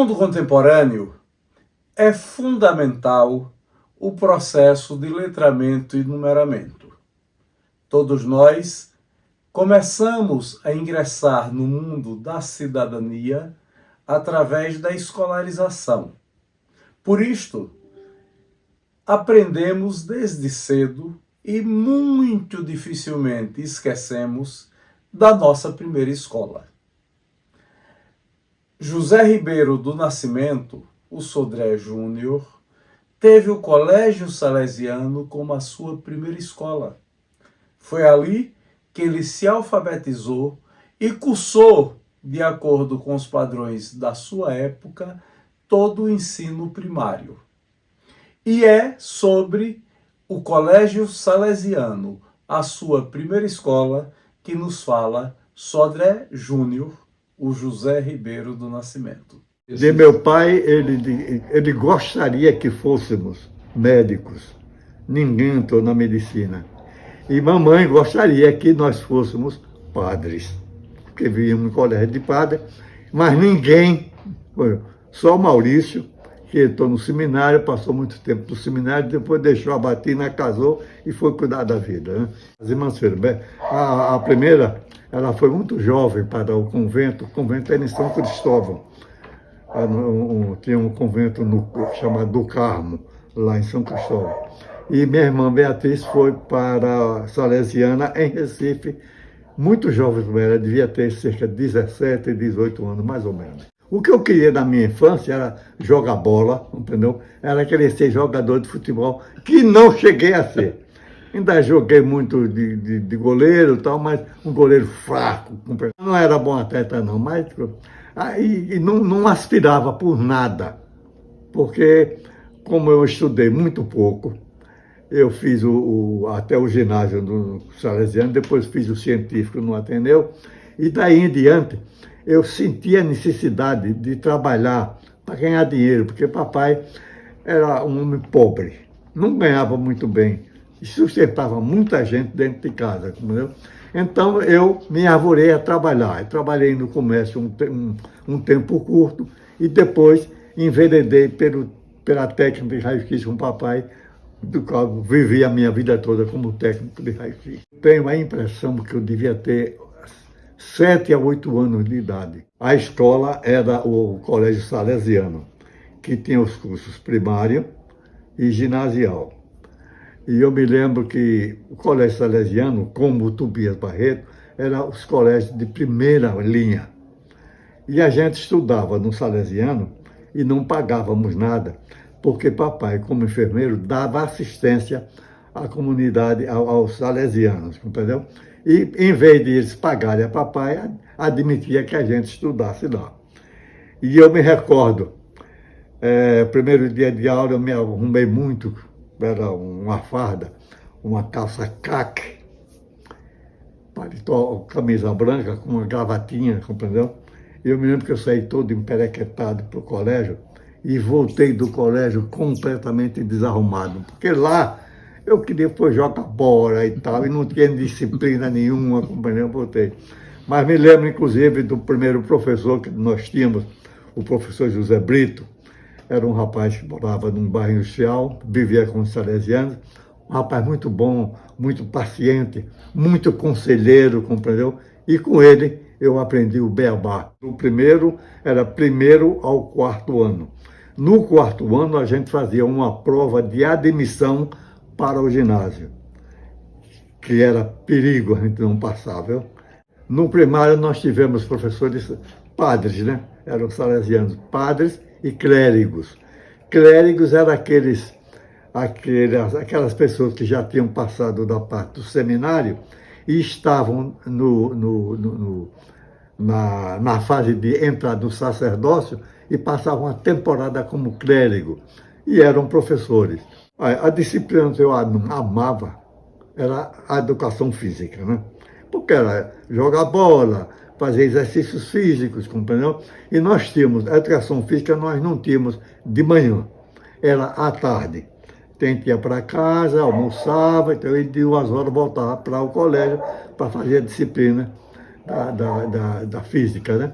mundo contemporâneo, é fundamental o processo de letramento e numeramento. Todos nós começamos a ingressar no mundo da cidadania através da escolarização. Por isto, aprendemos desde cedo e muito dificilmente esquecemos da nossa primeira escola. José Ribeiro do Nascimento, o Sodré Júnior, teve o Colégio Salesiano como a sua primeira escola. Foi ali que ele se alfabetizou e cursou, de acordo com os padrões da sua época, todo o ensino primário. E é sobre o Colégio Salesiano, a sua primeira escola, que nos fala Sodré Júnior, o José Ribeiro do Nascimento. De meu pai, ele gostaria que fôssemos médicos. Ninguém entrou na medicina. E mamãe gostaria que nós fôssemos padres, porque víamos no colégio de padre, mas ninguém, só o Maurício, que entrou no seminário, passou muito tempo no seminário, depois deixou a batina, casou e foi cuidar da vida. Né? As irmãs Ferber, a primeira, ela foi muito jovem para o convento era em São Cristóvão. Tinha um convento chamado do Carmo, lá em São Cristóvão. E minha irmã Beatriz foi para a Salesiana, em Recife, muito jovem, ela devia ter cerca de 17, 18 anos, mais ou menos. O que eu queria na minha infância era jogar bola, entendeu? Era querer ser jogador de futebol, que não cheguei a ser. Ainda joguei muito de goleiro e tal, mas um goleiro fraco. Não era bom atleta não, mas não aspirava por nada. Porque, como eu estudei muito pouco, eu fiz até o ginásio do Salesiano, depois fiz o científico no Ateneu, e daí em diante eu senti a necessidade de trabalhar para ganhar dinheiro, porque papai era um homem pobre, não ganhava muito bem, e sustentava muita gente dentro de casa, entendeu? Então eu me arvorei a trabalhar. Eu trabalhei no comércio um tempo curto e depois enveredei pela técnica de raio-x com o papai, do qual vivi a minha vida toda como técnico de raio-x. Tenho a impressão que eu devia ter 7 a 8 anos de idade. A escola era o Colégio Salesiano, que tinha os cursos primário e ginasial. E eu me lembro que o Colégio Salesiano, como o Tobias Barreto, eram os colégios de primeira linha. E a gente estudava no Salesiano e não pagávamos nada, porque papai, como enfermeiro, dava assistência à comunidade, aos salesianos, entendeu? E, em vez de eles pagarem a papai, admitia que a gente estudasse lá. E eu me recordo, primeiro dia de aula eu me arrumei muito, era uma farda, uma calça caque, paletó, camisa branca com uma gravatinha, compreendeu? Eu me lembro que eu saí todo emperequetado para o colégio e voltei do colégio completamente desarrumado, porque lá eu queria jogar bola e tal, e não tinha disciplina nenhuma, compreendeu? Voltei. Mas me lembro, inclusive, do primeiro professor que nós tínhamos, o professor José Brito. Era um rapaz que morava num bairro industrial, vivia com os salesianos, um rapaz muito bom, muito paciente, muito conselheiro, compreendeu? E com ele eu aprendi o beabá. O primeiro era primeiro ao quarto ano. No quarto ano a gente fazia uma prova de admissão para o ginásio, que era perigo a gente não passar, viu? No primário nós tivemos professores padres, né? Eram salesianos, padres e clérigos. Clérigos eram aquelas pessoas que já tinham passado da parte do seminário e estavam na fase de entrar no sacerdócio e passavam a temporada como clérigo. E eram professores. A disciplina que eu amava era a educação física, né? Porque era jogar bola, fazer exercícios físicos, compreendeu? E nós tínhamos, a educação física nós não tínhamos de manhã, era à tarde. A gente ia para casa, almoçava, então e de 2 horas voltava para o colégio para fazer a disciplina da física, né?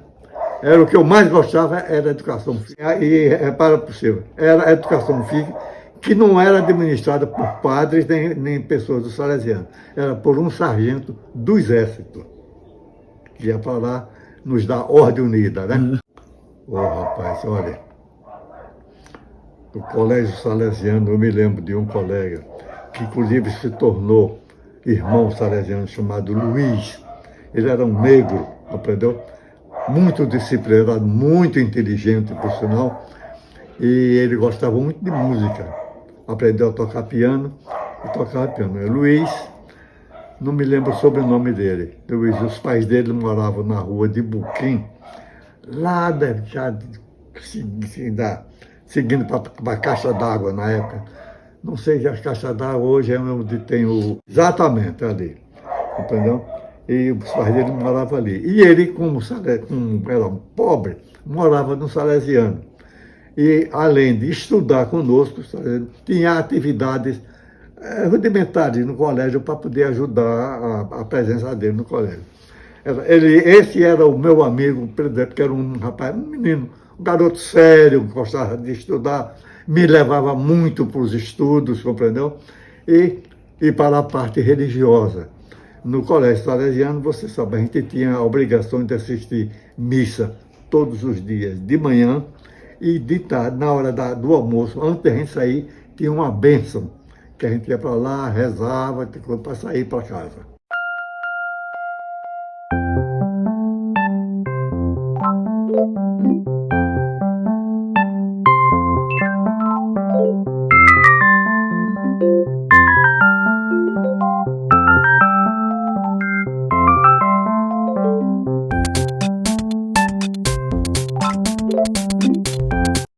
Era o que eu mais gostava, era a educação física. E repara possível, era a educação física que não era administrada por padres nem pessoas do Salesiano. Era por um sargento do Exército, que ia para lá nos dar ordem unida, né? Ô, rapaz, olha, o Colégio Salesiano, eu me lembro de um colega que inclusive se tornou irmão salesiano, chamado Luiz. Ele era um negro, aprendeu? Muito disciplinado, muito inteligente, por sinal, e ele gostava muito de música. Aprendeu a tocar piano e tocava piano. Luiz, não me lembro o sobrenome dele. Luiz, os pais dele moravam na rua de Buquim, lá já seguindo para a Caixa d'Água na época. Não sei se a Caixa d'Água hoje é onde tem o... Exatamente, ali, entendeu? E os pais dele moravam ali. E ele, como era um pobre, morava no Salesiano. E, além de estudar conosco, tinha atividades rudimentares no colégio para poder ajudar a presença dele no colégio. Esse era o meu amigo predileto, que era um rapaz, um menino, um garoto sério, gostava de estudar, me levava muito para os estudos, compreendeu? E para a parte religiosa. No colégio salesiano, você sabe, a gente tinha a obrigação de assistir missa todos os dias, de manhã e de tarde, na hora do almoço, antes de a gente sair, tinha uma bênção, que a gente ia para lá, rezava, para sair para casa.